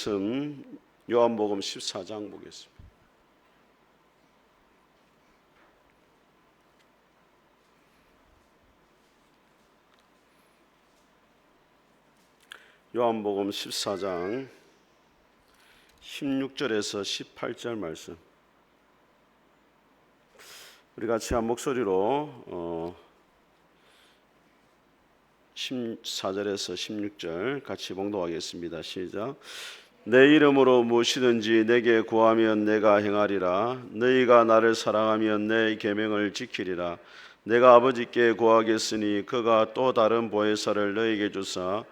말씀 요한복음 14장 보겠습니다. 요한복음 14장 16절에서 18절 말씀, 우리 같이 한 목소리로 14절에서 16절 같이 봉독하겠습니다. 시작. 내 이름으로 무엇이든지 내게 구하면 내가 행하리라. 너희가 나를 사랑하면 내 계명을 지키리라. 내가 아버지께 구하겠으니 그가 또 다른 보혜사를 너희에게 주사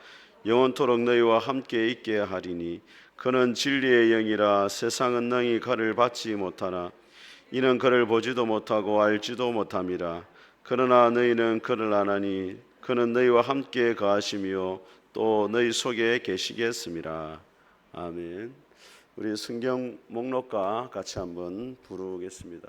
영원토록 너희와 함께 있게 하리니 그는 진리의 영이라. 세상은 능히 그를 받지 못하나 이는 그를 보지도 못하고 알지도 못함이라. 그러나 너희는 그를 아나니 그는 너희와 함께 거하시며 또 너희 속에 계시겠습니다. 아멘. 우리 성경 목록과 같이 한번 부르겠습니다.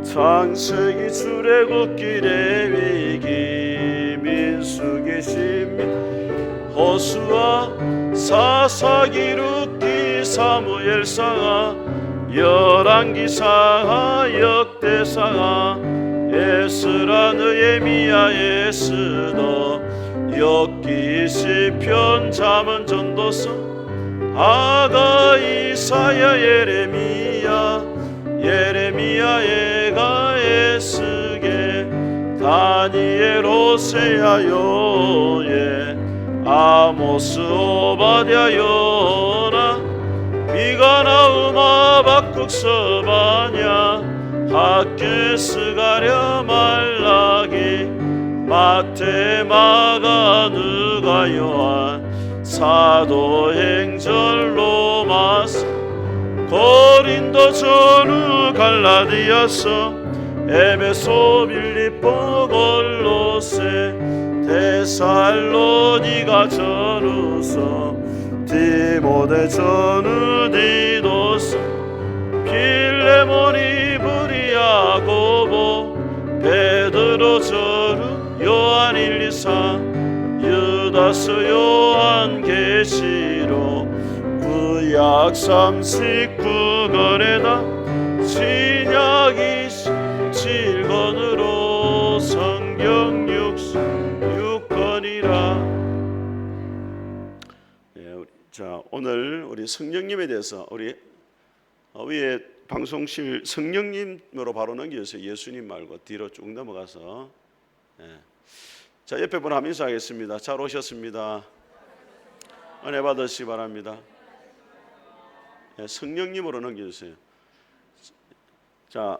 창세기 출애굽기 레위기 민수기 신명 호수아 사사기 룻기 사무엘상하 열왕기상하 역대상하 에스라 느헤미야 에스더 욥기 시편 잠언 전도서 아가 이사야 예레미야 에가 에스겔 다니엘 호세아 요엘 아모스 오바댜 요나 미가 나움 하박국 서바냐 학개 스가랴 말라기 마태 마가 누가 요한 사도행전 로마서 고린도 전후 갈라디아서 에베소 빌립보 골로새 데살로니가 전후서 디모데 전후 디도서 필레몬이 브리아 고보 베드로 전후 요한 1, 2, 3 유다스 요한 계시록 구약 39권에다 신약 27권으로 성경 66권이라. 자, 오늘 우리 성령님에 대해서 우리 위에 방송실 성령님으로 바로 넘겨주세요. 예수님 말고 뒤로 쭉 넘어가서. 자, 옆에 분 한번 인사하겠습니다. 잘 오셨습니다. 은혜 받으시기 바랍니다. 성령님으로 넘겨주세요. 자,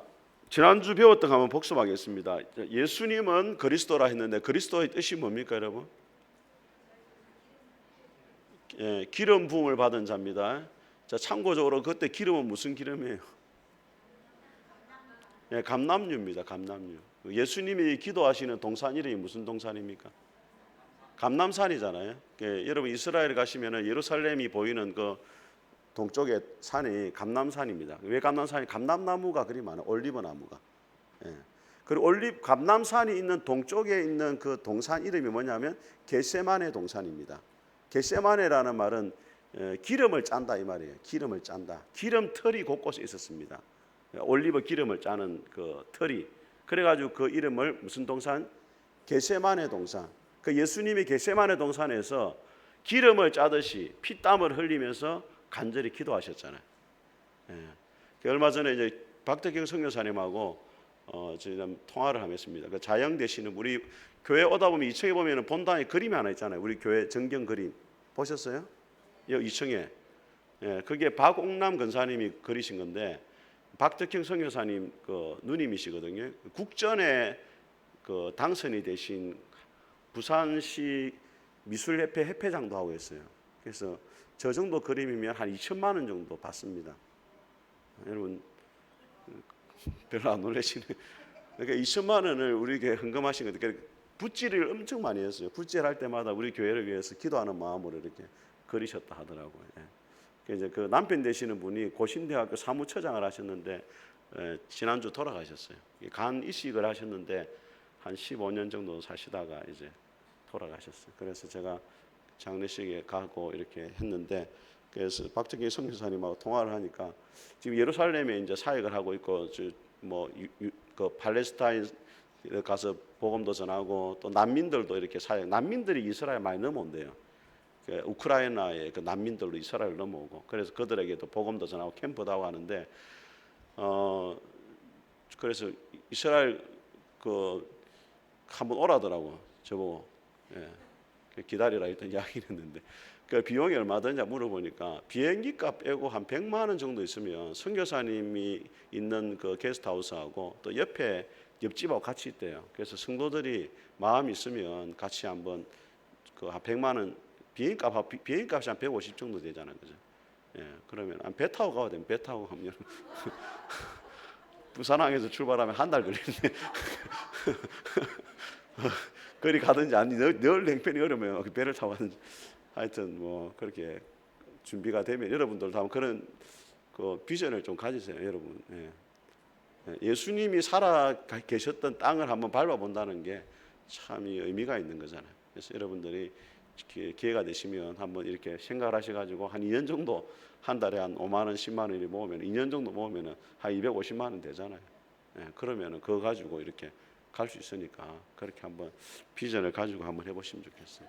지난주 배웠던 거 한번 복습하겠습니다. 예수님은 그리스도라 했는데 그리스도의 뜻이 뭡니까, 여러분? 기름 부음을 받은 자입니다. 자, 참고적으로 그때 기름은 무슨 기름이에요? 감람유입니다. 감람유. 예수님이 기도하시는 동산 이름이 무슨 동산입니까? 감람산이잖아요. 여러분 이스라엘 가시면은 예루살렘이 보이는 그 동쪽의 산이 감람산입니다. 왜 감람산이? 감람나무가 그리 많아요. 올리브 나무가. 그리고 감람산이 있는 동쪽에 있는 그 동산 이름이 뭐냐면 겟세마네 동산입니다. 겟세마네라는 말은 기름을 짠다 이 말이에요. 기름을 짠다. 기름 털이 곳곳에 있었습니다. 올리브 기름을 짜는 그 털이. 그래가지고 그 이름을 무슨 동산? 겟세마네 동산. 그 예수님이 겟세마네 동산에서 기름을 짜듯이 피땀을 흘리면서 간절히 기도하셨잖아요. 얼마 전에 이제 박덕경 선교사님하고 저희 통화를 하겠습니다. 그 자영 되시는 우리 교회 오다 보면 2층에 보면 본당에 그림이 하나 있잖아요. 우리 교회 정경 그림 보셨어요? 여기 2층에. 그게 박옥남 권사님이 그리신 건데 박덕경 선교사님 그 누님이시거든요. 국전에 그 당선이 되신 부산시 미술협회 협회장도 하고 있어요. 그래서 저 정도 그림이면 한 2천만 원 정도 받습니다. 여러분 별로 안 놀라시네. 그러니까 2천만 원을 우리에게 헌금하신 건데 그러니까 붓질을 엄청 많이 했어요. 붓질할 때마다 우리 교회를 위해서 기도하는 마음으로 이렇게 그리셨다 하더라고요. 이제 그 남편 되시는 분이 고신대학교 사무처장을 하셨는데 지난주 돌아가셨어요. 간 이식을 하셨는데 한 15년 정도 사시다가 이제 돌아가셨어요. 그래서 제가 장례식에 가고 이렇게 했는데, 그래서 박정희 선교사님하고 통화를 하니까 지금 예루살렘에 이제 사역을 하고 있고, 그 팔레스타인 가서 복음도 전하고 또 난민들도 이렇게 사역, 난민들이 이스라엘 많이 넘어온대요. 그 우크라이나의 그 난민들도 이스라엘 넘어오고, 그래서 그들에게도 복음도 전하고 캠프도 하고 하는데, 그래서 이스라엘 그 한번 오라더라고 저보고. 예, 기다리라 했던 이야기를 했는데, 그 비용이 얼마 드냐 물어보니까 비행기 값 빼고 한 100만 원 정도 있으면 선교사님이 있는 그 게스트하우스하고 또 옆에 옆집하고 같이 있대요. 그래서 성도들이 마음 있으면 같이 한번 그 한 100만 원 비행값이 한 150 정도 되잖아요, 그죠? 예, 그러면 배 타고 가야 되면 배 타고 가면 부산항에서 출발하면 한 달 걸리는데 거리 가든지 아니 늘 행편이 어려면 배를 타고 가든지, 하여튼 뭐 그렇게 준비가 되면 여러분들도 한번 그런 그 비전을 좀 가지세요, 여러분. 예수님이 살아 계셨던 땅을 한번 밟아본다는 게 참 의미가 있는 거잖아요. 그래서 여러분들이 기회가 되시면 한번 이렇게 생각을 하셔가지고 한 2년 정도, 한 달에 한 5만 원, 10만 원이 모으면 2년 정도 모으면 한 250만 원 되잖아요. 그러면은 그거 가지고 이렇게 갈 수 있으니까 그렇게 한번 비전을 가지고 한번 해보시면 좋겠어요.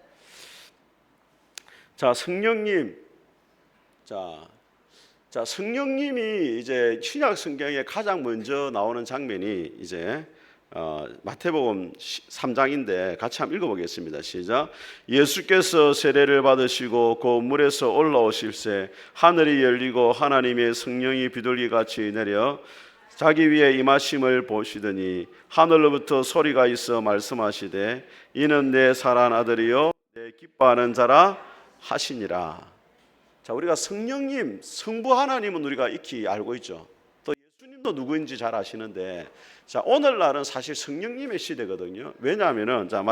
자, 성령님. 자, 성령님이 이제 신약 성경에 가장 먼저 나오는 장면이 이제 마태복음 3장인데 같이 한번 읽어보겠습니다. 시작. 예수께서 세례를 받으시고 그 물에서 올라오실새 하늘이 열리고 하나님의 성령이 비둘기 같이 내려 자기 위에 임하심을 보시더니 하늘로부터 소리가 있어 말씀하시되 이는 내 사랑하는 아들이요 내 기뻐하는 자라 하시니라. 자, 우리가 성령님, 성부 하나님은 우리가 익히 알고 있죠. 또 예수님도 누구인지 잘 아시는데, 자, 오늘날은 사실 성령님의 시대거든요. 왜냐하면은 자,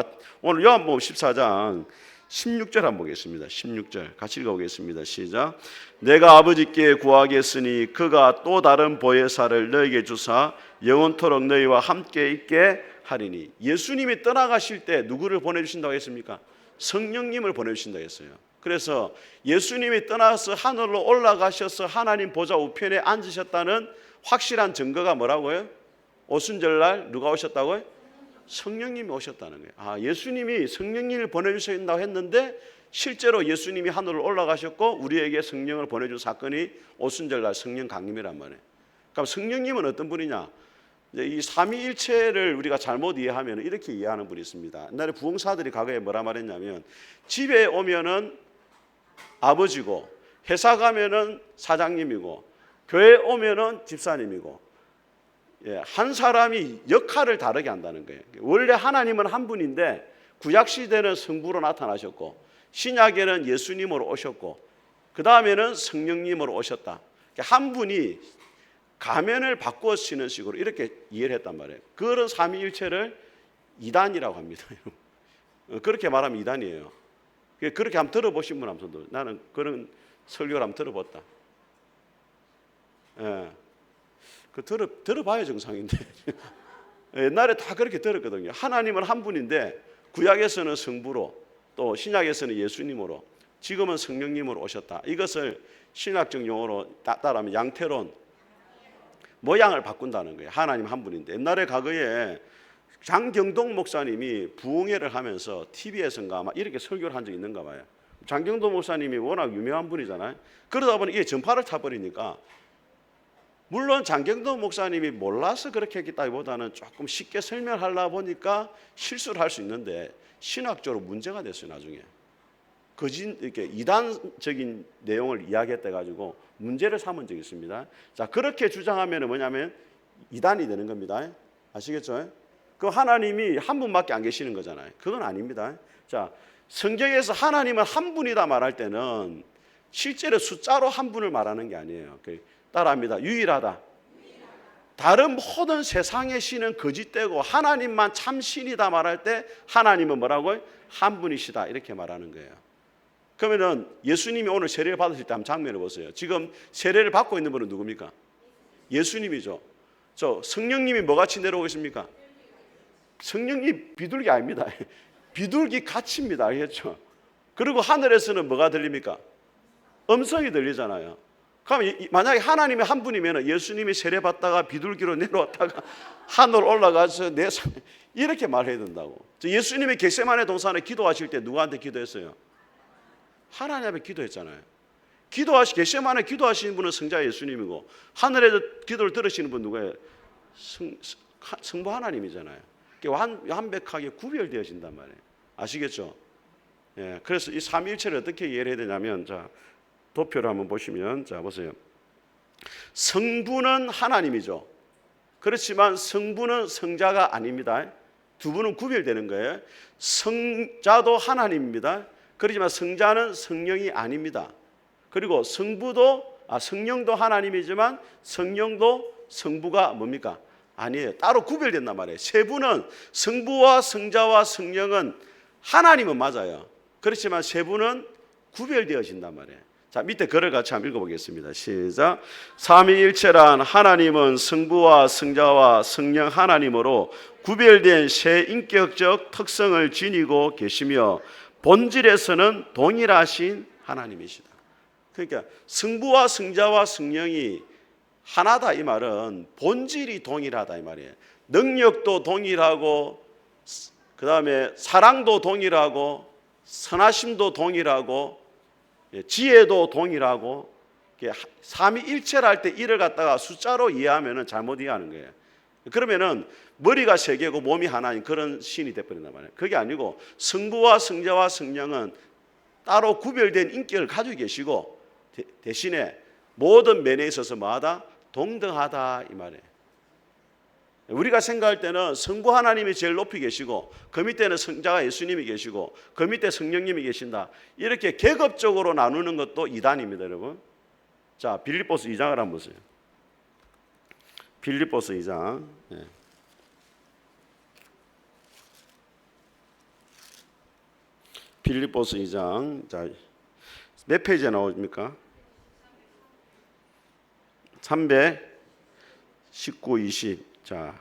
오늘 요한복음 14장 16절 한번 보겠습니다. 16절 같이 읽어보겠습니다. 시작. 내가 아버지께 구하겠으니 그가 또 다른 보혜사를 너에게 주사 영원토록 너희와 함께 있게 하리니. 예수님이 떠나가실 때 누구를 보내주신다고 했습니까? 성령님을 보내주신다고 했어요. 그래서 예수님이 떠나서 하늘로 올라가셔서 하나님 보좌 우편에 앉으셨다는 확실한 증거가 뭐라고요? 오순절날 누가 오셨다고요? 성령님이 오셨다는 거예요. 아, 예수님이 성령님을 보내주신다고 했는데 실제로 예수님이 하늘로 올라가셨고 우리에게 성령을 보내준 사건이 오순절날 성령 강림이란 말이에요. 그럼 성령님은 어떤 분이냐? 이 삼위일체를 우리가 잘못 이해하면 이렇게 이해하는 분이 있습니다. 옛날에 부흥사들이 과거에 뭐라 말했냐면 집에 오면은 아버지고 회사 가면은 사장님이고 교회 오면은 집사님이고, 한 사람이 역할을 다르게 한다는 거예요. 원래 하나님은 한 분인데 구약 시대는 성부로 나타나셨고 신약에는 예수님으로 오셨고 그 다음에는 성령님으로 오셨다. 한 분이 가면을 바꾸어 쓰는 식으로 이렇게 이해를 했단 말이에요. 그런 삼위일체를 이단이라고 합니다. 그렇게 말하면 이단이에요. 그렇게 한번 들어보신 분 한번, 나는 그런 설교를 한번 들어봤다. 들어봐야 정상인데 옛날에 다 그렇게 들었거든요. 하나님은 한 분인데 구약에서는 성부로 또 신약에서는 예수님으로 지금은 성령님으로 오셨다. 이것을 신학적 용어로 따라하면 양태론, 모양을 바꾼다는 거예요. 하나님 한 분인데 옛날에 과거에 장경동 목사님이 부흥회를 하면서 TV에서인가 아마 이렇게 설교를 한 적이 있는가 봐요. 장경동 목사님이 워낙 유명한 분이잖아요. 그러다 보니 이게 전파를 타버리니까, 물론 장경동 목사님이 몰라서 그렇게 했다기보다는 조금 쉽게 설명하려다 보니까 실수를 할 수 있는데 신학적으로 문제가 됐어요. 나중에 이렇게 이단적인 내용을 이야기했다 가지고 문제를 삼은 적이 있습니다. 자, 그렇게 주장하면 뭐냐면 이단이 되는 겁니다. 아시겠죠? 그 하나님이 한 분밖에 안 계시는 거잖아요. 그건 아닙니다. 자, 성경에서 하나님은 한 분이다 말할 때는 실제로 숫자로 한 분을 말하는 게 아니에요. 따라합니다. 유일하다. 다른 모든 세상의 신은 거짓되고 하나님만 참 신이다 말할 때 하나님은 뭐라고요? 한 분이시다 이렇게 말하는 거예요. 그러면은 예수님이 오늘 세례를 받으실 때 한번 장면을 보세요. 지금 세례를 받고 있는 분은 누굽니까? 예수님이죠. 성령님이 뭐같이 내려오고 있습니까? 성령이 비둘기 아닙니다. 비둘기 같이입니다. 알겠죠? 그리고 하늘에서는 뭐가 들립니까? 음성이 들리잖아요. 그럼 만약에 하나님이 한 분이면 예수님이 세례받다가 비둘기로 내려왔다가 하늘 올라가서 이렇게 말해야 된다고. 예수님이 겟세마네 동산에 기도하실 때 누구한테 기도했어요? 하나님 앞에 기도했잖아요. 겟세마네 기도하시는 분은 성자 예수님이고 하늘에서 기도를 들으시는 분 누구예요? 성부 하나님이잖아요. 완벽하게 구별되어진단 말이에요. 아시겠죠? 예, 그래서 이 삼위일체를 어떻게 이해를 해야 되냐면, 자, 도표를 한번 보시면, 자, 보세요. 성부는 하나님이죠. 그렇지만 성부는 성자가 아닙니다. 두 분은 구별되는 거예요. 성자도 하나님입니다. 그렇지만 성자는 성령이 아닙니다. 그리고 성령도 하나님이지만 성령도 성부가 뭡니까? 아니에요. 따로 구별된단 말이에요. 세 분은 성부와 성자와 성령은 하나님은 맞아요. 그렇지만 세 분은 구별되어진단 말이에요. 자, 밑에 글을 같이 한번 읽어보겠습니다. 시작. 삼위일체란 하나님은 성부와 성자와 성령 하나님으로 구별된 세 인격적 특성을 지니고 계시며 본질에서는 동일하신 하나님이시다. 그러니까 성부와 성자와 성령이 하나다 이 말은 본질이 동일하다 이 말이에요. 능력도 동일하고, 그 다음에 사랑도 동일하고, 선하심도 동일하고, 지혜도 동일하고. 삼위일체를 할 때 이를 갖다가 숫자로 이해하면 잘못 이해하는 거예요. 그러면은 머리가 세 개고 몸이 하나인 그런 신이 돼버린단 말이에요. 그게 아니고 성부와 성자와 성령은 따로 구별된 인격을 가지고 계시고 대신에 모든 면에 있어서 뭐하다? 동등하다 이 말이에요. 우리가 생각할 때는 성부 하나님이 제일 높이 계시고 그 밑에는 성자가 예수님이 계시고 그 밑에 성령님이 계신다. 이렇게 계급적으로 나누는 것도 이단입니다, 여러분. 자, 빌립보서 2장을 한번 보세요. 빌립보서 2장. 예. 빌립보서 2장. 자, 몇 페이지에 나옵니까? 319, 20. 자,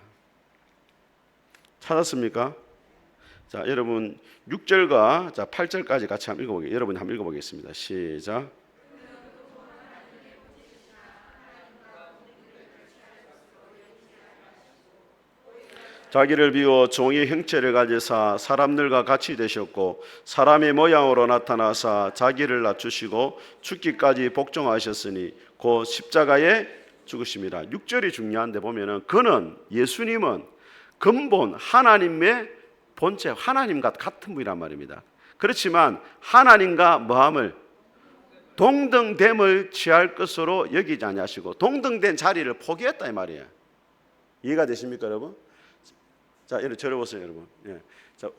찾았습니까? 자, 여러분 6절과 자, 8절까지 같이 한번 읽어보겠습니다. 여러분 한번 읽어보겠습니다. 시작. 자기를 비워 종의 형체를 가지사 사람들과 같이 되셨고 사람의 모양으로 나타나사 자기를 낮추시고 죽기까지 복종하셨으니 곧 십자가에 죽으심이라. 6절이 중요한데 보면은 그는 예수님은 근본 하나님의 본체 하나님과 같은 분이란 말입니다. 그렇지만 하나님과 뭐함을 동등됨을 취할 것으로 여기지 아니하시고 동등된 자리를 포기했다 이 말이에요. 이해가 되십니까 여러분? 자, 여러분 저를 보세요 여러분. 예. 자,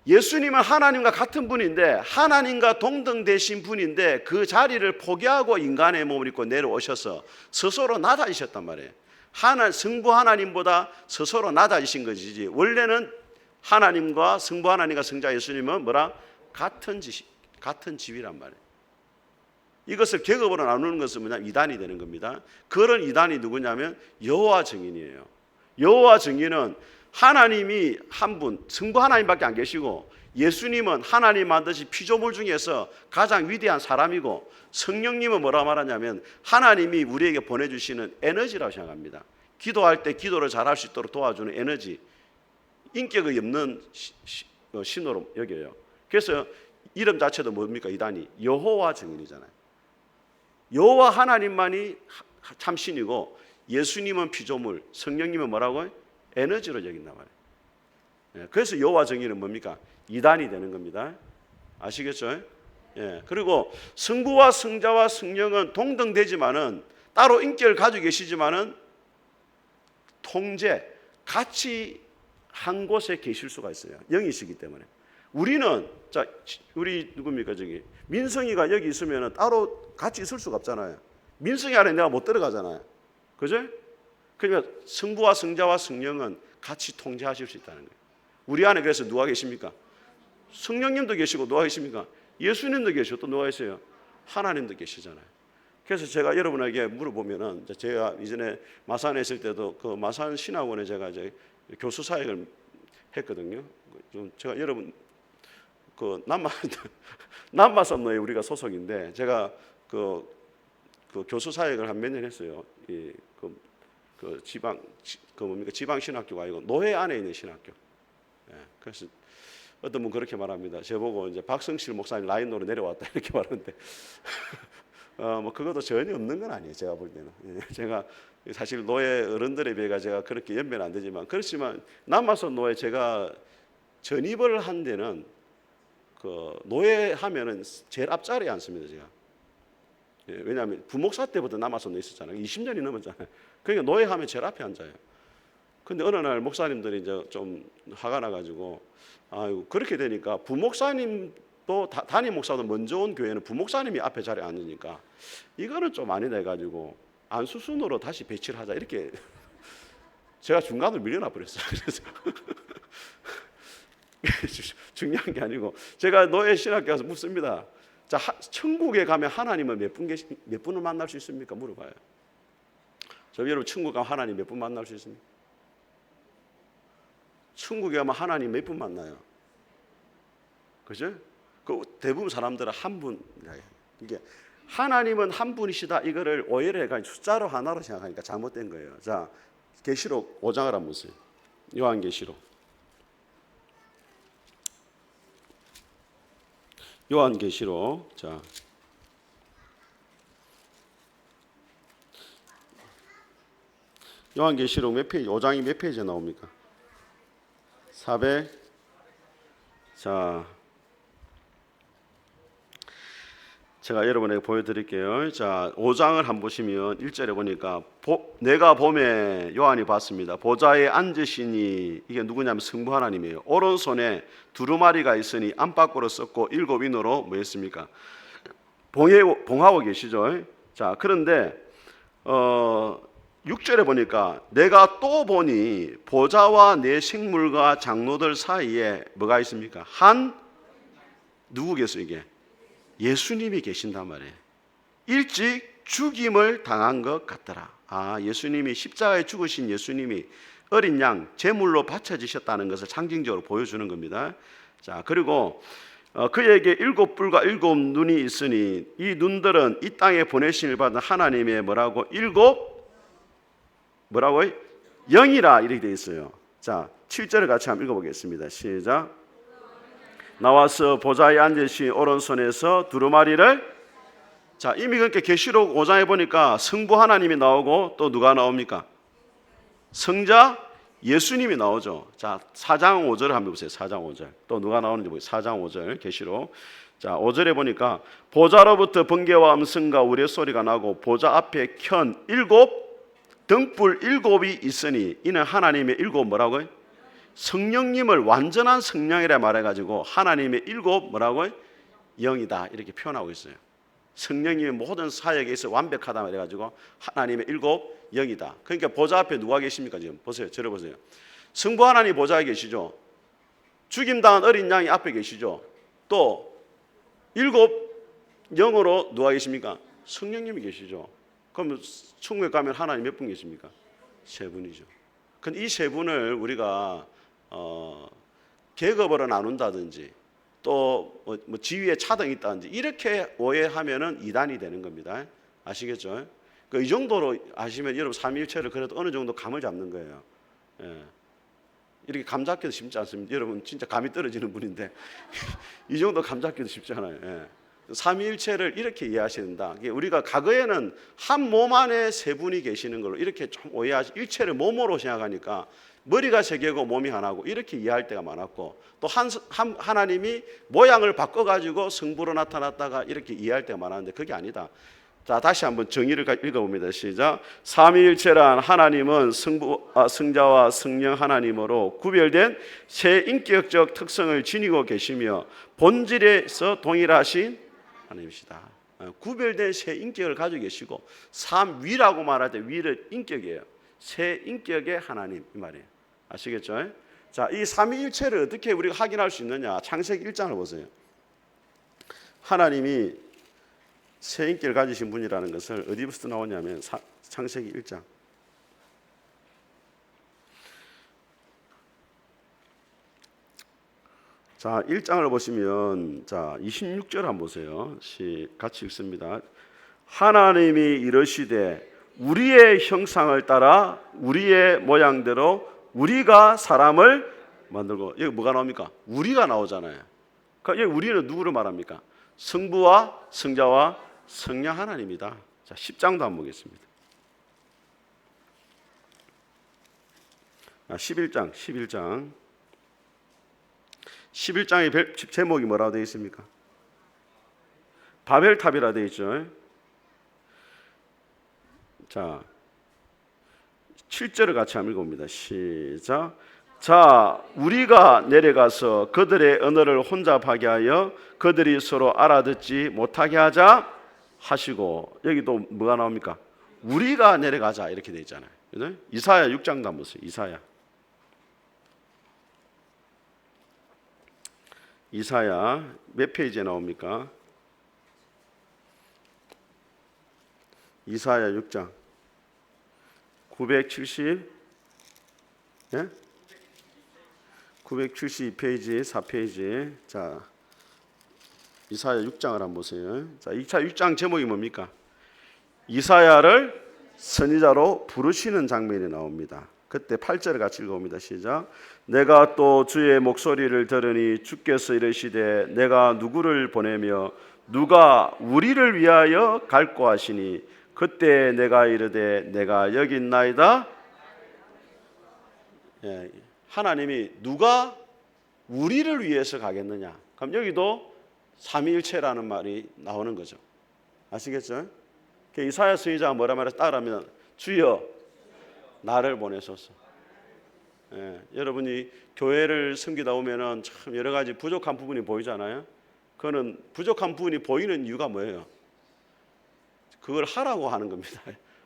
예수님은 하나님과 같은 분인데 하나님과 동등되신 분인데 그 자리를 포기하고 인간의 몸을 입고 내려오셔서 스스로 낮아지셨단 말이에요. 성부 하나님보다 스스로 낮아지신 것이지 원래는 하나님과 성부 하나님과 성자 예수님은 뭐라? 같은 집이란 말이에요. 이것을 계급으로 나누는 것은 뭐냐? 이단이 되는 겁니다. 그런 이단이 누구냐면 여호와 증인이에요. 여호와 증인은 하나님이 한 분, 성부 하나님밖에 안 계시고 예수님은 하나님 만드신 피조물 중에서 가장 위대한 사람이고 성령님은 뭐라고 말하냐면 하나님이 우리에게 보내주시는 에너지라고 생각합니다. 기도할 때 기도를 잘할 수 있도록 도와주는 에너지, 인격이 없는 신호로 여겨요. 그래서 이름 자체도 뭡니까? 이단이 여호와 증인이잖아요. 여호와 하나님만이 참신이고 예수님은 피조물, 성령님은 뭐라고요? 에너지로 여긴단 말이에요. 그래서 여호와 증인은 뭡니까? 이단이 되는 겁니다. 아시겠죠? 예. 그리고 성부와 성자와 성령은 동등되지만은 따로 인격을 가지고 계시지만은 통제, 같이 한 곳에 계실 수가 있어요. 영이시기 때문에. 우리는 자, 우리 누굽니까 저기 민성이가 여기 있으면은 따로 같이 있을 수가 없잖아요. 민성이 안에 내가 못 들어가잖아요. 그죠? 그러니까 성부와 성자와 성령은 같이 통제하실 수 있다는 거예요. 우리 안에 그래서 누가 계십니까? 성령님도 계시고 누가 계십니까? 예수님도 계시고 또 누가 계세요? 하나님도 계시잖아요. 그래서 제가 여러분에게 물어보면은 제가 이전에 마산에 있을 때도 그 마산 신학원에 제가 이제 교수 사역을 했거든요. 좀 제가 여러분 그 남마선노에 우리가 소속인데 제가 그 교수 사역을 한 몇 년 했어요. 그 지방 신학교가 아니고 노회 안에 있는 신학교. 예, 그래서 어떤 분 그렇게 말합니다. 저보고 이제 박성실 목사님 라인으로 내려왔다 이렇게 말하는데 뭐 그것도 전혀 없는 건 아니에요. 제가 볼 때는. 예, 제가 사실 노예 어른들에 비해 제가 그렇게 연배는 안 되지만 그렇지만 남아선 노예 제가 전입을 한 데는 그 노예 하면은 제일 앞자리에 앉습니다. 제가. 예, 왜냐하면 부목사 때부터 남아선 노예 있었잖아요. 20년이 넘었잖아요. 그러니까 노예 하면 제일 앞에 앉아요. 근데 어느 날 목사님들이 이제 좀 화가 나가지고 아유 그렇게 되니까 부목사님도 담임 목사도 먼저 온 교회는 부목사님이 앞에 자리에 앉으니까 이거는 좀 아니다 해가지고 안수순으로 다시 배치를 하자 이렇게 제가 중간으로 밀려나 버렸어요. 그래서 중요한 게 아니고 제가 노예 신학교 가서 묻습니다. 자, 천국에 가면 하나님은 몇 분을 만날 수 있습니까? 물어봐요. 저 여러분 천국 가면 하나님 몇 분 만날 수 있습니까? 천국에 가면 하나님 몇 분 만나요? 그죠? 그 대부분 사람들은 한 분. 이게 하나님은 한 분이시다 이거를 오해를 해가지고 숫자로 하나로 생각하니까 잘못된 거예요. 자, 계시록 5장을 한번 보세요. 요한계시록. 요한계시록. 자. 요한계시록 몇 페이지? 5장이 몇 페이지에 나옵니까? 400. 자, 제가 여러분에게 보여드릴게요. 자, 5장을 한번 보시면 1절에 보니까 내가 봄에 요한이 봤습니다. 보좌에 앉으시니 이게 누구냐면 성부 하나님이에요. 오른손에 두루마리가 있으니 안팎으로 썼고 7인으로 뭐 했습니까? 봉하고 계시죠. 자, 그런데 6절에 보니까 내가 또 보니 보좌와 내 생물과 장로들 사이에 뭐가 있습니까? 누구겠어요 이게? 예수님이 계신단 말이에요. 일찍 죽임을 당한 것 같더라. 아, 예수님이 십자가에 죽으신 예수님이 어린 양 제물로 바쳐지셨다는 것을 상징적으로 보여주는 겁니다. 자, 그리고 그에게 7뿔과 7눈이 있으니 이 눈들은 이 땅에 보내심을 받은 하나님의 뭐라고요? 영이라 이렇게 되어 있어요. 자, 7절을 같이 한번 읽어보겠습니다. 시작. 나와서 보좌에 앉으신 오른손에서 두루마리를. 자, 이미 그렇게 계시록 5장에 보니까 성부 하나님이 나오고 또 누가 나옵니까? 성자 예수님이 나오죠. 자, 4장 5절을 한번 보세요. 4장 5절. 또 누가 나오는지 보세요. 4장 5절 계시록. 자, 5절에 보니까 보좌로부터 번개와 음성과 우레소리가 나고 보좌 앞에 켠 7등불 7이 있으니 이는 하나님의 7 뭐라고요? 성령님을 완전한 성령이라 말해가지고 하나님의 7 뭐라고요? 영이다 이렇게 표현하고 있어요. 성령님의 모든 사역에 있어 완벽하다 말해가지고 하나님의 7 영이다. 그러니까 보좌 앞에 누가 계십니까? 지금 보세요. 저를 보세요. 성부 하나님 보좌에 계시죠. 죽임당한 어린 양이 앞에 계시죠. 또 7 영으로 누가 계십니까? 성령님이 계시죠. 그럼 천국에 가면 하나님 몇 분 계십니까? 3분이죠. 근데 이 3분을 우리가 계급으로 나눈다든지 또 뭐 지위에 차등이 있다든지 이렇게 오해하면은 이단이 되는 겁니다. 아시겠죠? 이 정도로 아시면 여러분 삼위일체를 그래도 어느 정도 감을 잡는 거예요. 예. 이렇게 감 잡기도 쉽지 않습니다. 여러분 진짜 감이 떨어지는 분인데 이 정도 감 잡기도 쉽지 않아요. 예. 삼위일체를 이렇게 이해하셔야 된다. 우리가 과거에는 한 몸 안에 3분이 계시는 걸로 이렇게 좀 오해하시, 일체를 몸으로 생각하니까 머리가 3개고 몸이 하나고 이렇게 이해할 때가 많았고 또 하나님이 모양을 바꿔가지고 성부로 나타났다가 이렇게 이해할 때가 많았는데 그게 아니다. 자, 다시 한번 정의를 읽어봅니다. 시작. 삼위일체란 하나님은 성자와 성령 하나님으로 구별된 세 인격적 특성을 지니고 계시며 본질에서 동일하신 하나님이시다. 구별된 세 인격을 가지고 계시고 삼위라고 말할 때 위를 인격이에요. 세 인격의 하나님 이 말이에요. 아시겠죠? 자, 이 삼위일체를 어떻게 우리가 확인할 수 있느냐? 창세기 1장을 보세요. 하나님이 세 인격을 가지신 분이라는 것을 어디부터 나오냐면 창세기 1장. 자, 1장을 보시면 자, 26절 한번 보세요. 같이 읽습니다. 하나님이 이르시되 우리의 형상을 따라 우리의 모양대로 우리가 사람을 만들고, 여기 뭐가 나옵니까? 우리가 나오잖아요. 그러니까 여기 우리는 누구를 말합니까? 성부와 성자와 성령 하나님이다. 자, 10장도 한번 보겠습니다. 11장의 제목이 뭐라고 되어 있습니까? 바벨탑이라 되어 있죠. 자, 7절을 같이 한번 읽어봅니다. 시작. 자, 우리가 내려가서 그들의 언어를 혼잡하게 하여 그들이 서로 알아듣지 못하게 하자 하시고, 여기 또 뭐가 나옵니까? 우리가 내려가자 이렇게 되어 있잖아요. 이사야 6장도 한번 보세요. 이사야 몇 페이지에 나옵니까? 이사야 6장 972페이지 4페이지. 자, 이사야 6장을 한번 보세요. 자, 이사야 6장 제목이 뭡니까? 이사야를 선지자로 부르시는 장면이 나옵니다. 그때 8절을 같이 읽어봅니다. 시작. 내가 또 주의 목소리를 들으니 주께서 이르시되 내가 누구를 보내며 누가 우리를 위하여 갈고 하시니 그때 내가 이르되 내가 여기 있나이다. 예, 하나님이 누가 우리를 위해서 가겠느냐? 그럼 여기도 삼위일체라는 말이 나오는 거죠. 아시겠죠? 이사야 선지자가 뭐라 말해서 따라하면 주여 나를 보내소서. 예, 여러분이 교회를 섬기다 보면은 참 여러 가지 부족한 부분이 보이잖아요. 그거는 부족한 부분이 보이는 이유가 뭐예요? 그걸 하라고 하는 겁니다.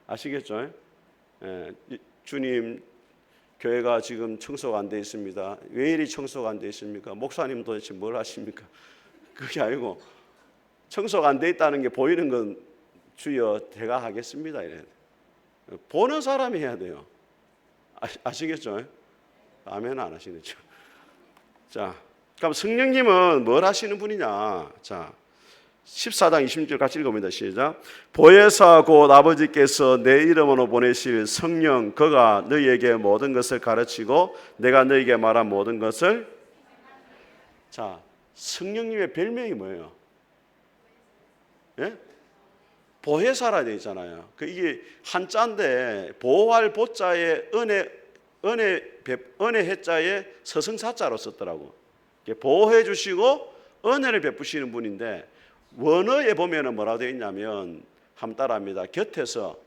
아시겠죠? 예, 주님, 교회가 지금 청소가 안 돼 있습니다. 왜 이리 청소가 안 돼 있습니까? 목사님 도대체 뭘 하십니까? 그게 아니고 청소가 안 돼 있다는 게 보이는 건 주여 제가 하겠습니다. 이래. 보는 사람이 해야 돼요. 아시겠죠? 아멘 안 하시겠죠? 자, 그럼 성령님은 뭘 하시는 분이냐? 자, 14장 26절 같이 읽어봅니다. 시작. 보혜사 곧 아버지께서 내 이름으로 보내실 성령 그가 너희에게 모든 것을 가르치고 내가 너희에게 말한 모든 것을. 자, 성령님의 별명이 뭐예요? 예? 보혜사라 되어 있잖아요. 이게 한자인데 보호할 보자에 은혜 해자에 서승사자로 썼더라고. 보호해 주시고 은혜를 베푸시는 분인데 원어에 보면은 뭐라고 되어 있냐면 한번 따라합니다. 곁에서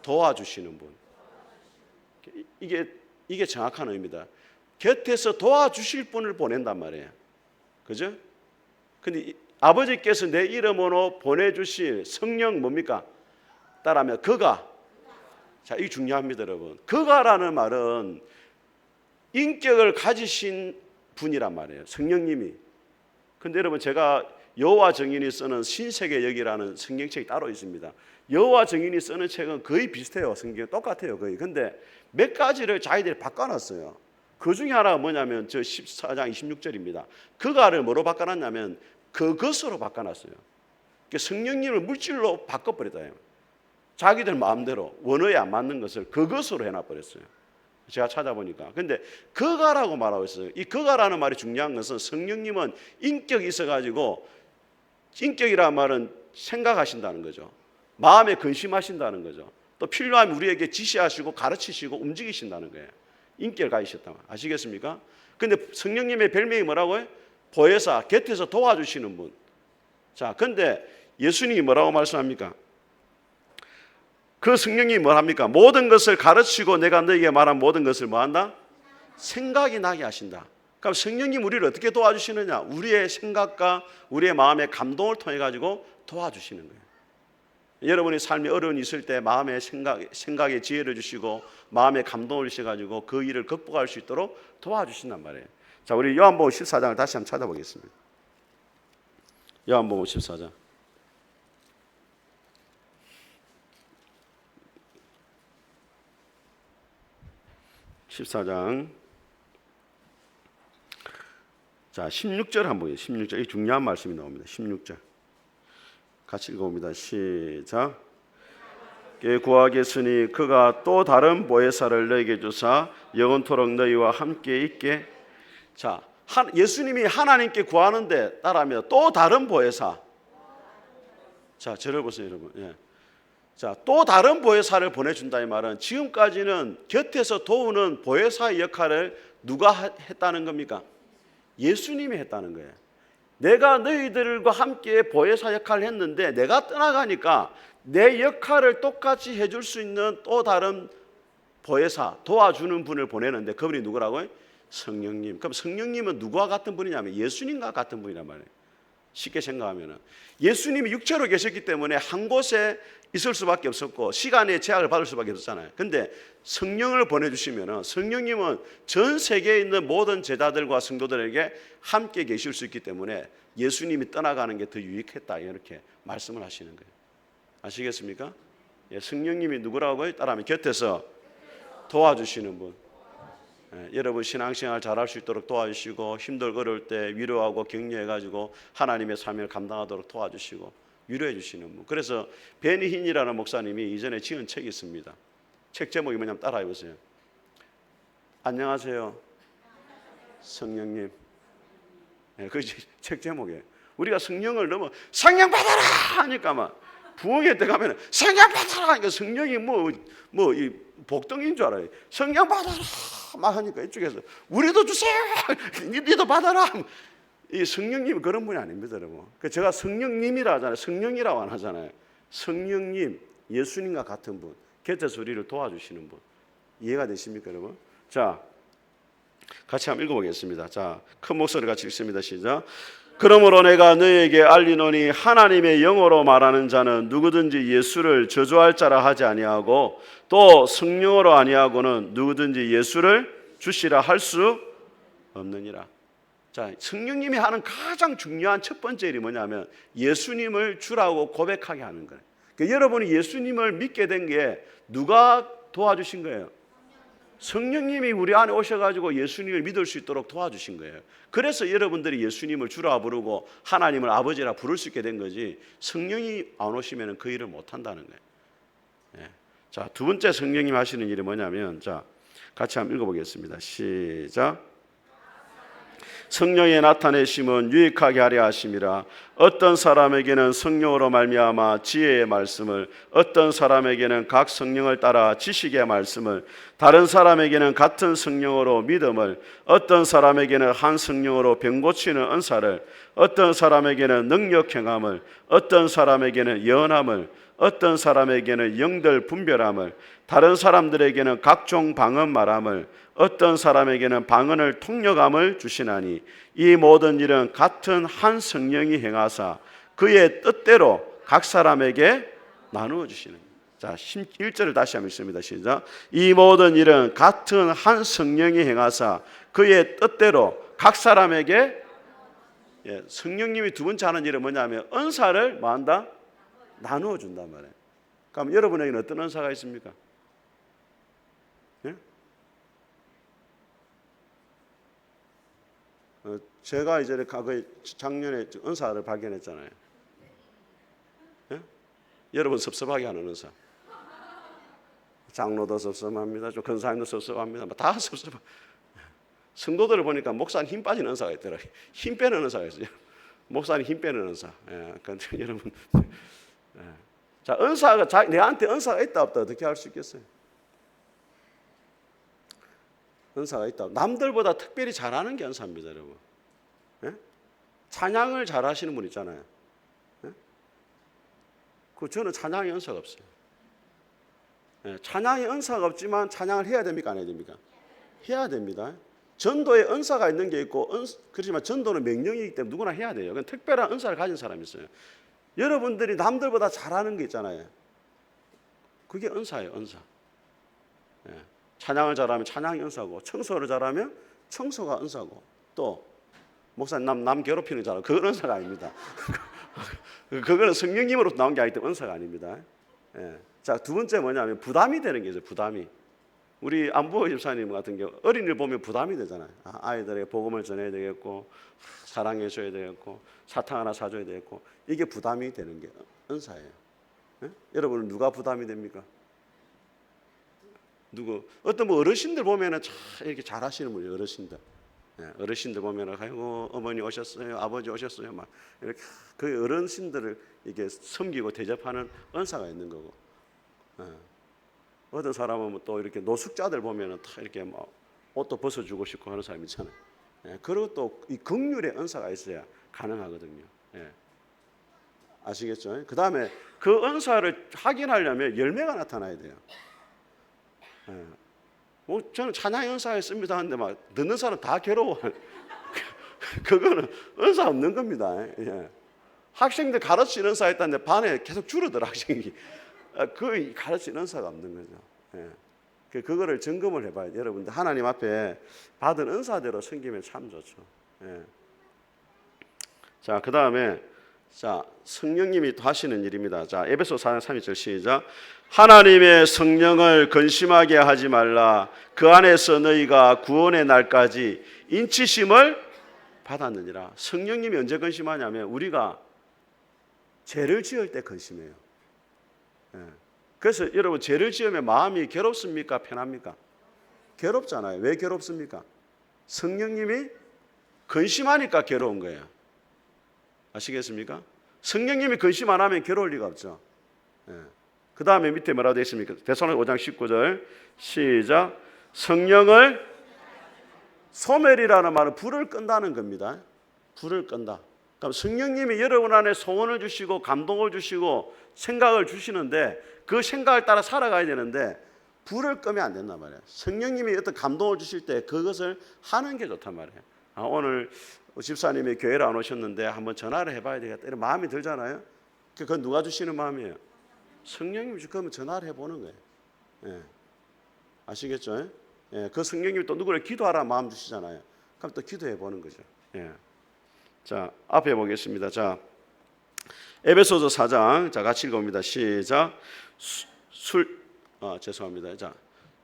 도와주시는 분. 이게 정확한 의미입니다. 곁에서 도와주실 분을 보낸단 말이에요. 그죠? 근데 아버지께서 내 이름으로 보내주실 성령 뭡니까? 따라하면 그가. 자, 이게 중요합니다, 여러분. 그가라는 말은 인격을 가지신 분이란 말이에요. 성령님이. 근데 여러분 제가 여호와 증인이 쓰는 신세계 역이라는 성경책이 따로 있습니다. 여호와 증인이 쓰는 책은 거의 비슷해요. 성경 똑같아요, 거의. 근데 몇 가지를 자기들이 바꿔놨어요. 그 중에 하나가 뭐냐면 저 14장 26절입니다. 그가를 뭐로 바꿔놨냐면 그것으로 바꿔놨어요. 성령님을 물질로 바꿔버렸다. 자기들 마음대로 원어에 안 맞는 것을 그것으로 해놔버렸어요. 제가 찾아보니까. 근데 그가라고 말하고 있어요. 이 그가라는 말이 중요한 것은 성령님은 인격이 있어가지고, 인격이라는 말은 생각하신다는 거죠. 마음에 근심하신다는 거죠. 또 필요하면 우리에게 지시하시고 가르치시고 움직이신다는 거예요. 인격을 가지셨다면. 아시겠습니까? 근데 성령님의 별명이 뭐라고요? 보혜사, 곁에서 도와주시는 분. 자, 근데 예수님이 뭐라고 말씀합니까? 그 성령님이 뭘 합니까? 모든 것을 가르치고 내가 너에게 말한 모든 것을 뭐 한다? 생각이 나게 하신다. 그럼 성령님 우리를 어떻게 도와주시느냐? 우리의 생각과 우리의 마음의 감동을 통해 가지고 도와주시는 거예요. 여러분이 삶에 어려움이 있을 때 마음의 생각에 지혜를 주시고 마음의 감동을 주셔가지고 그 일을 극복할 수 있도록 도와주신단 말이에요. 자, 우리 요한복음 14장을 다시 한번 찾아보겠습니다. 요한복음 14장. 자, 16절 한번 보세요. 16절. 이 중요한 말씀이 나옵니다. 16절. 같이 읽어봅니다. 시작. 구하겠으니 그가 또 다른 보혜사를 너에게 주사 영원토록 너희와 함께 있게. 자, 예수님이 하나님께 구하는데 따라합니다. 또 다른 보혜사. 자, 저를 보세요, 여러분. 예. 자, 또 다른 보혜사를 보내준다 이 말은 지금까지는 곁에서 도우는 보혜사의 역할을 누가 했다는 겁니까? 예수님이 했다는 거예요. 내가 너희들과 함께 보혜사 역할을 했는데 내가 떠나가니까 내 역할을 똑같이 해줄 수 있는 또 다른 보혜사, 도와주는 분을 보내는데 그분이 누구라고요? 성령님. 그럼 성령님은 누구와 같은 분이냐면 예수님과 같은 분이란 말이에요. 쉽게 생각하면 예수님이 육체로 계셨기 때문에 한 곳에 있을 수밖에 없었고 시간의 제약을 받을 수밖에 없었잖아요. 근데 성령을 보내주시면 성령님은 전 세계에 있는 모든 제자들과 성도들에게 함께 계실 수 있기 때문에 예수님이 떠나가는 게 더 유익했다 이렇게 말씀을 하시는 거예요. 아시겠습니까? 예, 성령님이 누구라고요? 따라하면 곁에서 도와주시는 분. 여러분 신앙생활 잘할 수 있도록 도와주시고 힘들고 어려울 때 위로하고 격려해가지고 하나님의 사명을 감당하도록 도와주시고 위로해 주시는 분. 그래서 베니 힌이라는 목사님이 이전에 지은 책이 있습니다. 책 제목이 뭐냐면 따라해보세요. 안녕하세요 성령님. 그 책 제목이에요. 우리가 성령을 너무 성령 받아라 하니까 막 부흥회 때 가면 성령 받아라 하니까 성령이 이 복덩이인 줄 알아요. 성령 받아라 막 하니까 이쪽에서 우리도 주세요. 니도 받아라. 이 성령님이 그런 분이 아닙니다, 여러분. 제가 성령님이라 하잖아요. 성령이라고 안 하잖아요. 성령님, 예수님과 같은 분, 곁에서 우리를 도와주시는 분. 이해가 되십니까, 여러분? 자, 같이 한번 읽어보겠습니다. 자, 큰 목소리 같이 읽습니다. 시작. 그러므로 내가 너에게 알리노니 하나님의 영어로 말하는 자는 누구든지 예수를 저주할 자라 하지 아니하고 또 성령으로 아니하고는 누구든지 예수를 주시라 할 수 없느니라. 자, 성령님이 하는 가장 중요한 첫 번째 일이 뭐냐면 예수님을 주라고 고백하게 하는 거예요. 그러니까 여러분이 예수님을 믿게 된 게 누가 도와주신 거예요? 성령님이 우리 안에 오셔가지고 예수님을 믿을 수 있도록 도와주신 거예요. 그래서 여러분들이 예수님을 주라 부르고 하나님을 아버지라 부를 수 있게 된 거지 성령이 안 오시면 그 일을 못 한다는 거예요. 네. 자, 두 번째 성령님 하시는 일이 뭐냐면 자, 같이 한번 읽어보겠습니다. 시작. 성령의 나타내심은 유익하게 하려 하심이라. 어떤 사람에게는 성령으로 말미암아 지혜의 말씀을, 어떤 사람에게는 각 성령을 따라 지식의 말씀을, 다른 사람에게는 같은 성령으로 믿음을, 어떤 사람에게는 한 성령으로 병 고치는 은사를, 어떤 사람에게는 능력 행함을, 어떤 사람에게는 예언함을, 어떤 사람에게는 영들 분별함을, 다른 사람들에게는 각종 방언 말함을, 어떤 사람에게는 방언을 통역함을 주시나니 이 모든 일은 같은 한 성령이 행하사 그의 뜻대로 각 사람에게 나누어 주시는. 자, 1절을 다시 한번 읽습니다. 시작. 이 모든 일은 같은 한 성령이 행하사 그의 뜻대로 각 사람에게. 성령님이 두 번째 하는 일은 뭐냐면 은사를 뭐한다? 나누어 준단 말이에요. 그럼 여러분에게는 어떤 은사가 있습니까? 제가 이제 작년에 은사를 발견했잖아요. 예? 여러분 섭섭하게 하는 은사. 장로도 섭섭합니다. 좀 근사님도 섭섭합니다. 다 섭섭해. 성도들을 보니까 목사님 힘 빠지는 은사가 있더라고요. 힘 빼는 은사가 있어요. 목사님 힘 빼는 은사. 그런데 여러분, 자, 은사가 내한테 은사가 있다 없다 어떻게 할 수 있겠어요? 은사가 있다. 남들보다 특별히 잘하는 게 은사입니다, 여러분. 찬양을 잘하시는 분 있잖아요. 저는 찬양의 은사가 없어요. 찬양의 은사가 없지만 찬양을 해야 됩니까, 안 해야 됩니까? 해야 됩니다. 전도에 은사가 있는 게 있고, 그렇지만 전도는 명령이기 때문에 누구나 해야 돼요. 그건 특별한 은사를 가진 사람이 있어요. 여러분들이 남들보다 잘하는 게 있잖아요. 그게 은사예요, 은사. 찬양을 잘하면 찬양이 은사고, 청소를 잘하면 청소가 은사고, 또 목사님 남 괴롭히는 줄 알아. 그건 은사가 아닙니다. 그거는 성령님으로부터 나온 게 아니기 때문에 은사가 아닙니다. 자, 두 번째 뭐냐면 부담이 되는 게 있어요. 부담이. 우리 안보호 집사님 같은 경우 어린이를 보면 부담이 되잖아요. 아이들에게 복음을 전해야 되겠고 사랑해 줘야 되겠고 사탕 하나 사줘야 되겠고 이게 부담이 되는 게 은사예요. 예? 여러분은 누가 부담이 됩니까? 누구? 어떤 뭐 어르신들 보면은 참 이렇게 잘하시는 분이 어르신들. 예, 어르신들 보면은 아이고 어머니 오셨어요, 아버지 오셨어요, 막 이렇게 그 어르신들을 이게 섬기고 대접하는 은사가 있는 거고. 예. 어떤 사람은 또 이렇게 노숙자들 보면은 다 이렇게 막 옷도 벗어주고 싶고 하는 사람 있잖아요. 예, 그리고 또 이 긍휼의 은사가 있어야 가능하거든요. 예. 아시겠죠? 그 다음에 그 은사를 확인하려면 열매가 나타나야 돼요. 예. 뭐 저는 찬양 은사에 씁니다 하는데 막 듣는 사람 다 괴로워. 그거는 은사 없는 겁니다. 예. 학생들 가르치는 은사 했다는데 반에 계속 줄어들어 학생이. 그 가르치는 은사가 없는 거죠. 예. 그거를 점검을 해봐야 돼요. 여러분들 하나님 앞에 받은 은사대로 섬기면 참 좋죠. 예. 자, 그 다음에 자 성령님이 또 하시는 일입니다. 자, 에베소 4장 32절 시작. 하나님의 성령을 근심하게 하지 말라. 그 안에서 너희가 구원의 날까지 인치심을 받았느니라. 성령님이 언제 근심하냐면 우리가 죄를 지을 때 근심해요. 예. 그래서 여러분 죄를 지으면 마음이 괴롭습니까? 편합니까? 괴롭잖아요. 왜 괴롭습니까? 성령님이 근심하니까 괴로운 거예요. 아시겠습니까? 성령님이 근심 안 하면 괴로울 리가 없죠. 예. 그 다음에 밑에 뭐라고 되어 있습니까? 데살로니가 5장 19절 시작. 성령을 소멸이라는 말은 불을 끈다는 겁니다. 불을 끈다. 그럼 성령님이 여러분 안에 소원을 주시고 감동을 주시고 생각을 주시는데 그 생각을 따라 살아가야 되는데 불을 끄면 안 된단 말이에요. 성령님이 어떤 감동을 주실 때 그것을 하는 게 좋단 말이에요. 오늘 집사님이 교회를 안 오셨는데 한번 전화를 해봐야 되겠다 이런 마음이 들잖아요. 그건 누가 주시는 마음이에요? 성령님이 그러면 전화를 해보는 거예요. 예. 아시겠죠? 예. 그 성령님이 또 누구를 기도하라 마음 주시잖아요. 그럼 또 기도해 보는 거죠. 예. 자, 앞에 보겠습니다. 자, 에베소서 4장 자 같이 읽어봅니다. 시작. 죄송합니다. 자,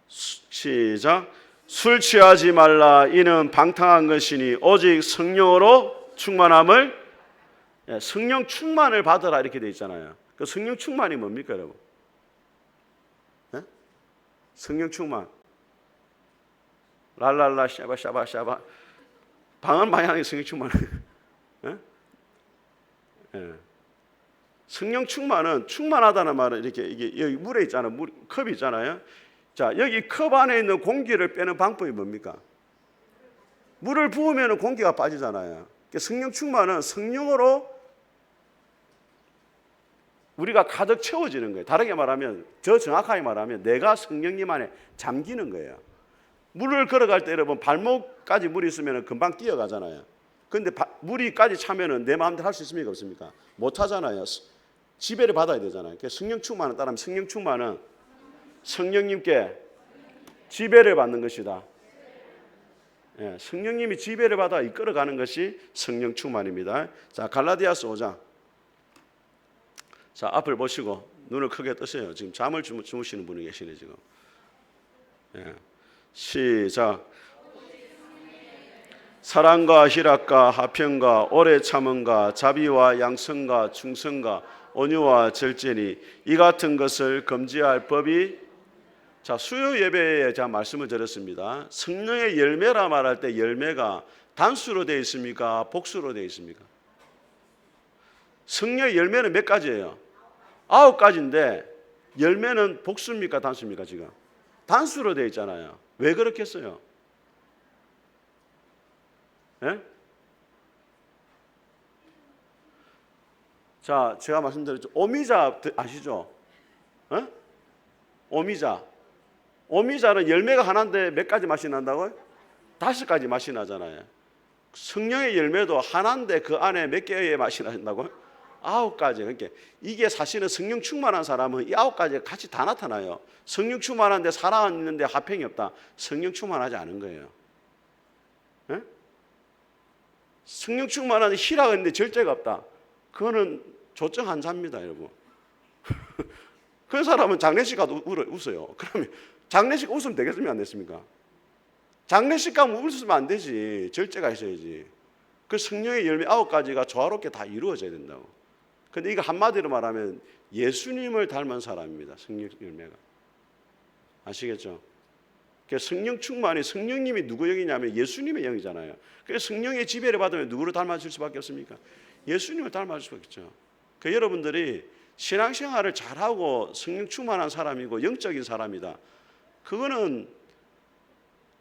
시작. 술 취하지 말라. 이는 방탕한 것이니 오직 성령으로 충만함을 성령 충만을 받으라 이렇게 돼 있잖아요. 그 성령 충만이 뭡니까, 여러분? 네? 성령 충만. 랄랄라 샤바 샤바 샤바. 방언 많이 하는 게 성령 충만. 네? 네. 성령 충만은 충만하다는 말은 이렇게 이게 여기 물에 있잖아요. 컵이 있잖아요. 자, 여기 컵 안에 있는 공기를 빼는 방법이 뭡니까? 물을 부으면 공기가 빠지잖아요. 성령 충만은 성령으로 우리가 가득 채워지는 거예요. 다르게 말하면, 저 정확하게 말하면 내가 성령님 안에 잠기는 거예요. 물을 걸어갈 때 여러분 발목까지 물이 있으면 금방 뛰어가잖아요. 그런데 물이까지 차면 내 마음대로 할 수 있습니까? 없습니까? 못 하잖아요. 지배를 받아야 되잖아요. 성령 충만은 따르면 성령 충만은 성령님께 지배를 받는 것이다. 예, 성령님이 지배를 받아 이끌어가는 것이 성령 충만입니다. 자, 갈라디아서 5장. 자, 앞을 보시고 눈을 크게 뜨세요. 지금 잠을 주무시는 분이 계시네 지금. 예. 시작. 사랑과 희락과 화평과 오래 참음과 자비와 양성과 충성과 온유와 절제니 이 같은 것을 금지할 법이. 자, 수요 예배에 제가 말씀을 드렸습니다. 성령의 열매라 말할 때 열매가 단수로 되어 있습니까? 복수로 되어 있습니까? 성령의 열매는 몇 가지예요? 9가지인데 열매는 복수입니까? 단수입니까? 지금 단수로 되어 있잖아요. 왜 그렇겠어요? 예? 자, 제가 말씀드렸죠. 오미자 아시죠? 예? 오미자는 열매가 하나인데 몇 가지 맛이 난다고요? 5가지 맛이 나잖아요. 성령의 열매도 하나인데 그 안에 몇 개의 맛이 난다고요? 9가지. 그러니까 이게 사실은 성령 충만한 사람은 이 9가지가 같이 다 나타나요. 성령 충만한데 사랑은 있는데 화평이 없다. 성령 충만하지 않은 거예요. 네? 성령 충만한데 희락은 있는데 절제가 없다. 그거는 조증 환자입니다, 여러분. 그런 사람은 장례식 가도 웃어요. 그러면 장례식 웃으면 되겠습니까? 안 됐습니까? 장례식 가면 웃으면 안 되지. 절제가 있어야지. 그 성령의 열매 9가지가 조화롭게 다 이루어져야 된다고. 근데 이거 한마디로 말하면 예수님을 닮은 사람입니다. 성령 열매가. 아시겠죠? 성령 충만이, 성령님이 누구 영이냐면 예수님의 영이잖아요. 그래서 성령의 지배를 받으면 누구를 닮아질 수밖에 없습니까? 예수님을 닮아질 수밖에 없죠. 그러니까 여러분들이 신앙생활을 잘하고 성령 충만한 사람이고 영적인 사람이다. 그거는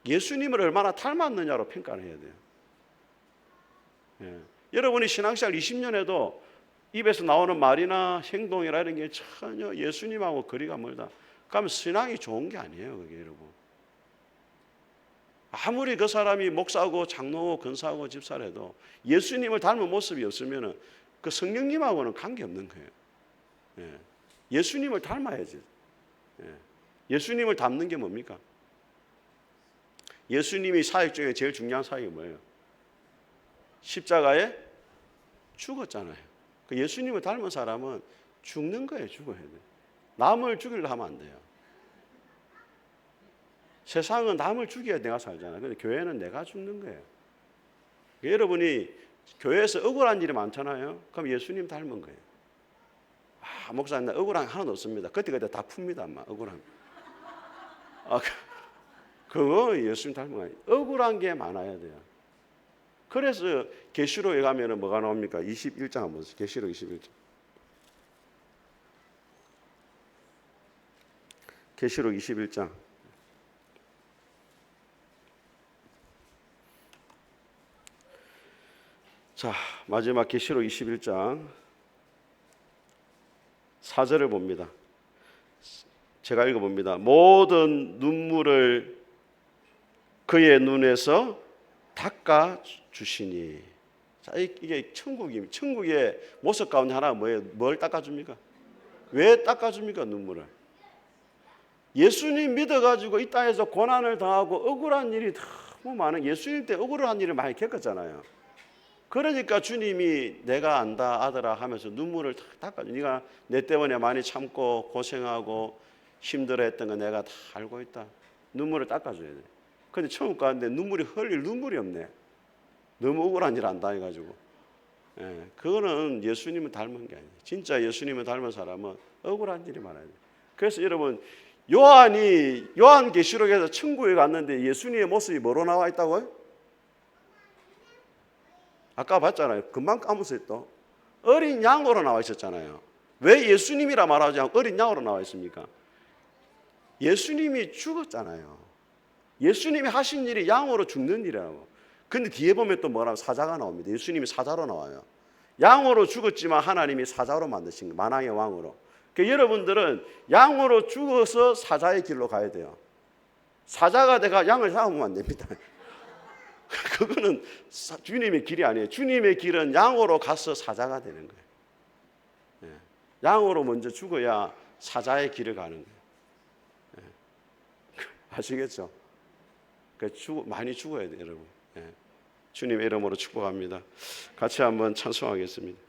예수님을 얼마나 닮았느냐로 평가를 해야 돼요. 예. 여러분이 신앙생활 20년 해도 입에서 나오는 말이나 행동이나 이런 게 전혀 예수님하고 거리가 멀다. 그러면 신앙이 좋은 게 아니에요, 그게 여러분. 아무리 그 사람이 목사고 장로고 권사고 집사라도 예수님을 닮은 모습이 없으면 그 성령님하고는 관계없는 거예요. 예. 예수님을 닮아야지. 예. 예수님을 닮는 게 뭡니까? 예수님이 사역 중에 제일 중요한 사역이 뭐예요? 십자가에 죽었잖아요. 그 예수님을 닮은 사람은 죽는 거예요. 죽어야 돼요. 남을 죽이려 하면 안 돼요. 세상은 남을 죽여야 내가 살잖아요. 근데 교회는 내가 죽는 거예요. 여러분이 교회에서 억울한 일이 많잖아요. 그럼 예수님 닮은 거예요. 아, 목사님 나 억울한 게 하나도 없습니다. 그때 다 풉니다. 아마 억울한. 그거 예수님 닮은 거예요. 억울한 게 많아야 돼요. 그래서 계시록에 가면은 뭐가 나옵니까? 21장 한번 보세요. 계시록 21장. 계시록 21장. 자, 마지막 계시록 21장 4절을 봅니다. 제가 읽어봅니다. 모든 눈물을 그의 눈에서 닦아 주시니. 자, 이게 천국의 모습 가운데 하나가 뭐예요? 뭘 닦아줍니까? 왜 닦아줍니까? 눈물을. 예수님 믿어가지고 이 땅에서 고난을 당하고 억울한 일이 너무 많은, 예수님 때 억울한 일을 많이 겪었잖아요. 그러니까 주님이 내가 안다 아들아 하면서 눈물을 닦아줘. 네가 내 때문에 많이 참고 고생하고 힘들어했던 거 내가 다 알고 있다. 눈물을 닦아줘야 돼. 근데 천국 가는데 눈물이 흘릴 눈물이 없네. 너무 억울한 일 안 당해가지고. 예, 그거는 예수님을 닮은 게 아니에요. 진짜 예수님을 닮은 사람은 억울한 일이 많아요. 그래서 여러분 요한계시록에서 천국에 갔는데 예수님의 모습이 뭐로 나와 있다고요? 아까 봤잖아요. 금방 까먹었어요. 또 어린 양으로 나와 있었잖아요. 왜 예수님이라 말하지 않고 어린 양으로 나와 있습니까? 예수님이 죽었잖아요. 예수님이 하신 일이 양으로 죽는 일이라고. 근데 뒤에 보면 또 뭐라고 사자가 나옵니다. 예수님이 사자로 나와요. 양으로 죽었지만 하나님이 사자로 만드신 거예요. 만왕의 왕으로. 그러니까 여러분들은 양으로 죽어서 사자의 길로 가야 돼요. 사자가 돼가 양을 잡으면 안 됩니다. 그거는 주님의 길이 아니에요. 주님의 길은 양으로 가서 사자가 되는 거예요. 예. 양으로 먼저 죽어야 사자의 길을 가는 거예요. 예. 아시겠죠? 많이 죽어야 돼요, 여러분. 예. 주님의 이름으로 축복합니다. 같이 한번 찬송하겠습니다.